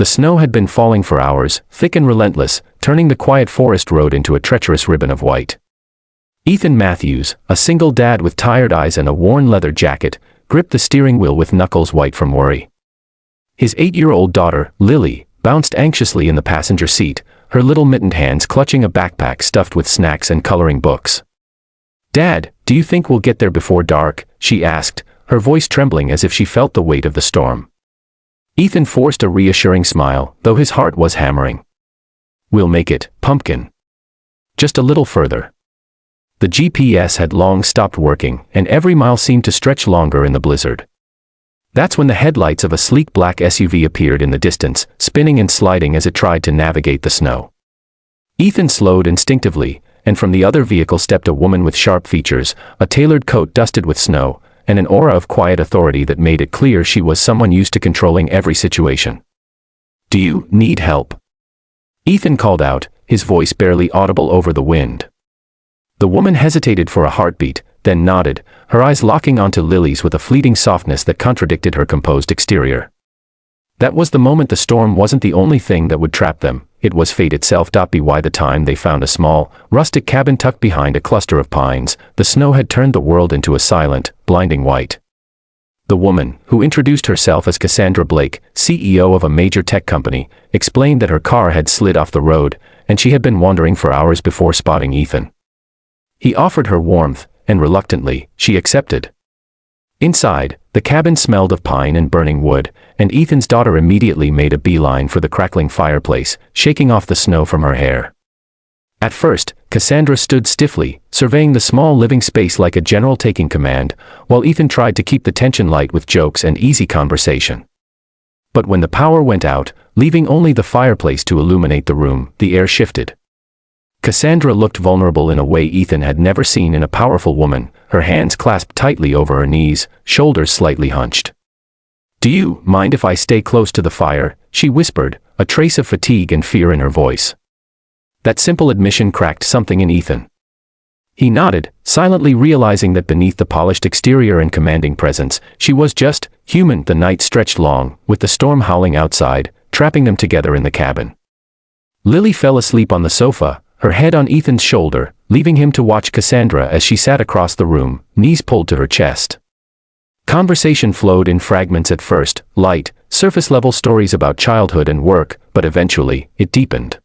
The snow had been falling for hours, thick and relentless, turning the quiet forest road into a treacherous ribbon of white. Ethan Matthews, a single dad with tired eyes and a worn leather jacket, gripped the steering wheel with knuckles white from worry. His 8-year-old daughter, Lily, bounced anxiously in the passenger seat, her little mittened hands clutching a backpack stuffed with snacks and coloring books. "Dad, do you think we'll get there before dark?" she asked, her voice trembling as if she felt the weight of the storm. Ethan forced a reassuring smile, though his heart was hammering. "We'll make it, Pumpkin. Just a little further." The GPS had long stopped working, and every mile seemed to stretch longer in the blizzard. That's when the headlights of a sleek black SUV appeared in the distance, spinning and sliding as it tried to navigate the snow. Ethan slowed instinctively, and from the other vehicle stepped a woman with sharp features, a tailored coat dusted with snow, and an aura of quiet authority that made it clear she was someone used to controlling every situation. "Do you need help?" Ethan called out, his voice barely audible over the wind. The woman hesitated for a heartbeat, then nodded, her eyes locking onto Lily's with a fleeting softness that contradicted her composed exterior. That was the moment the storm wasn't the only thing that would trap them, it was fate itself. By the time they found a small, rustic cabin tucked behind a cluster of pines, the snow had turned the world into a silent, blinding white. The woman, who introduced herself as Cassandra Blake, CEO of a major tech company, explained that her car had slid off the road, and she had been wandering for hours before spotting Ethan. He offered her warmth, and reluctantly, she accepted. Inside, the cabin smelled of pine and burning wood, and Ethan's daughter immediately made a beeline for the crackling fireplace, shaking off the snow from her hair. At first, Cassandra stood stiffly, surveying the small living space like a general taking command, while Ethan tried to keep the tension light with jokes and easy conversation. But when the power went out, leaving only the fireplace to illuminate the room, the air shifted. Cassandra looked vulnerable in a way Ethan had never seen in a powerful woman, her hands clasped tightly over her knees, shoulders slightly hunched. "Do you mind if I stay close to the fire?" she whispered, a trace of fatigue and fear in her voice. That simple admission cracked something in Ethan. He nodded, silently realizing that beneath the polished exterior and commanding presence, she was just human. The night stretched long, with the storm howling outside, trapping them together in the cabin. Lily fell asleep on the sofa, her head on Ethan's shoulder, leaving him to watch Cassandra as she sat across the room, knees pulled to her chest. Conversation flowed in fragments at first, light, surface-level stories about childhood and work, but eventually, it deepened.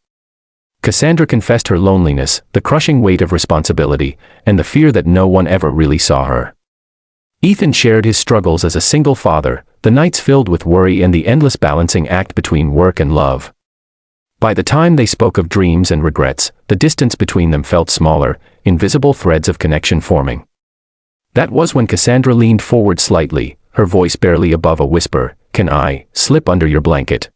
Cassandra confessed her loneliness, the crushing weight of responsibility, and the fear that no one ever really saw her. Ethan shared his struggles as a single father, the nights filled with worry and the endless balancing act between work and love. By the time they spoke of dreams and regrets, the distance between them felt smaller, invisible threads of connection forming. That was when Cassandra leaned forward slightly, her voice barely above a whisper, "Can I slip under your blanket?"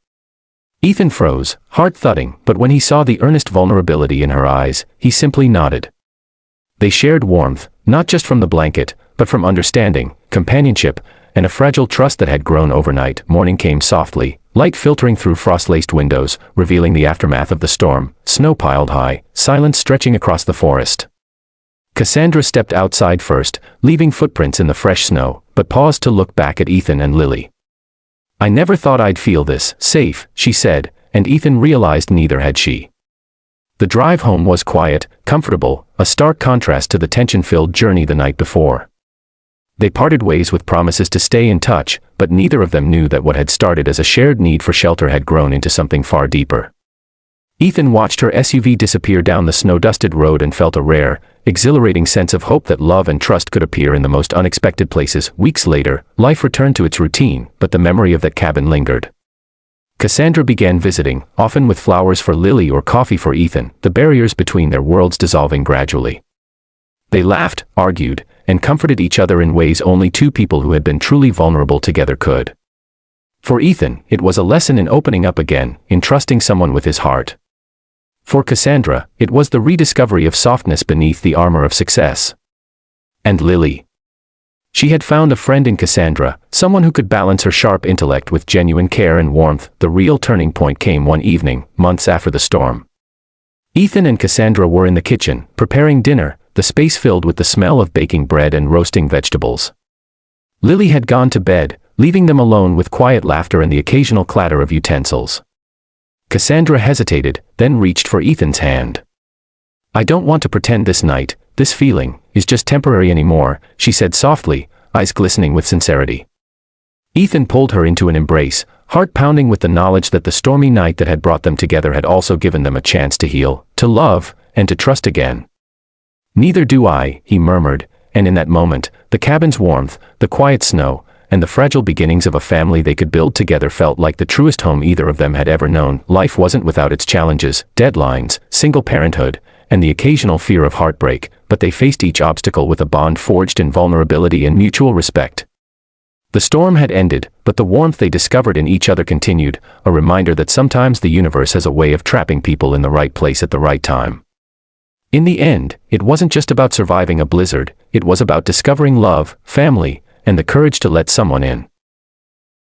Ethan froze, heart thudding, but when he saw the earnest vulnerability in her eyes, he simply nodded. They shared warmth, not just from the blanket, but from understanding, companionship, and a fragile trust that had grown overnight. Morning came softly, light filtering through frost-laced windows, revealing the aftermath of the storm, snow piled high, silence stretching across the forest. Cassandra stepped outside first, leaving footprints in the fresh snow, but paused to look back at Ethan and Lily. "I never thought I'd feel this safe," she said, and Ethan realized neither had she. The drive home was quiet, comfortable, a stark contrast to the tension-filled journey the night before. They parted ways with promises to stay in touch, but neither of them knew that what had started as a shared need for shelter had grown into something far deeper. Ethan watched her SUV disappear down the snow-dusted road and felt a rare, exhilarating sense of hope that love and trust could appear in the most unexpected places. Weeks later, life returned to its routine, but the memory of that cabin lingered. Cassandra began visiting, often with flowers for Lily or coffee for Ethan, the barriers between their worlds dissolving gradually. They laughed, argued, and comforted each other in ways only two people who had been truly vulnerable together could. For Ethan, it was a lesson in opening up again, in trusting someone with his heart. For Cassandra, it was the rediscovery of softness beneath the armor of success. And Lily. She had found a friend in Cassandra, someone who could balance her sharp intellect with genuine care and warmth. The real turning point came one evening, months after the storm. Ethan and Cassandra were in the kitchen, preparing dinner, the space filled with the smell of baking bread and roasting vegetables. Lily had gone to bed, leaving them alone with quiet laughter and the occasional clatter of utensils. Cassandra hesitated, then reached for Ethan's hand. "I don't want to pretend this night, this feeling, is just temporary anymore," she said softly, eyes glistening with sincerity. Ethan pulled her into an embrace, heart pounding with the knowledge that the stormy night that had brought them together had also given them a chance to heal, to love, and to trust again. "Neither do I," he murmured, and in that moment, the cabin's warmth, the quiet snow, and the fragile beginnings of a family they could build together felt like the truest home either of them had ever known. Life wasn't without its challenges, deadlines, single parenthood, and the occasional fear of heartbreak, but they faced each obstacle with a bond forged in vulnerability and mutual respect. The storm had ended, but the warmth they discovered in each other continued, a reminder that sometimes the universe has a way of trapping people in the right place at the right time. In the end, it wasn't just about surviving a blizzard, it was about discovering love, family, and the courage to let someone in.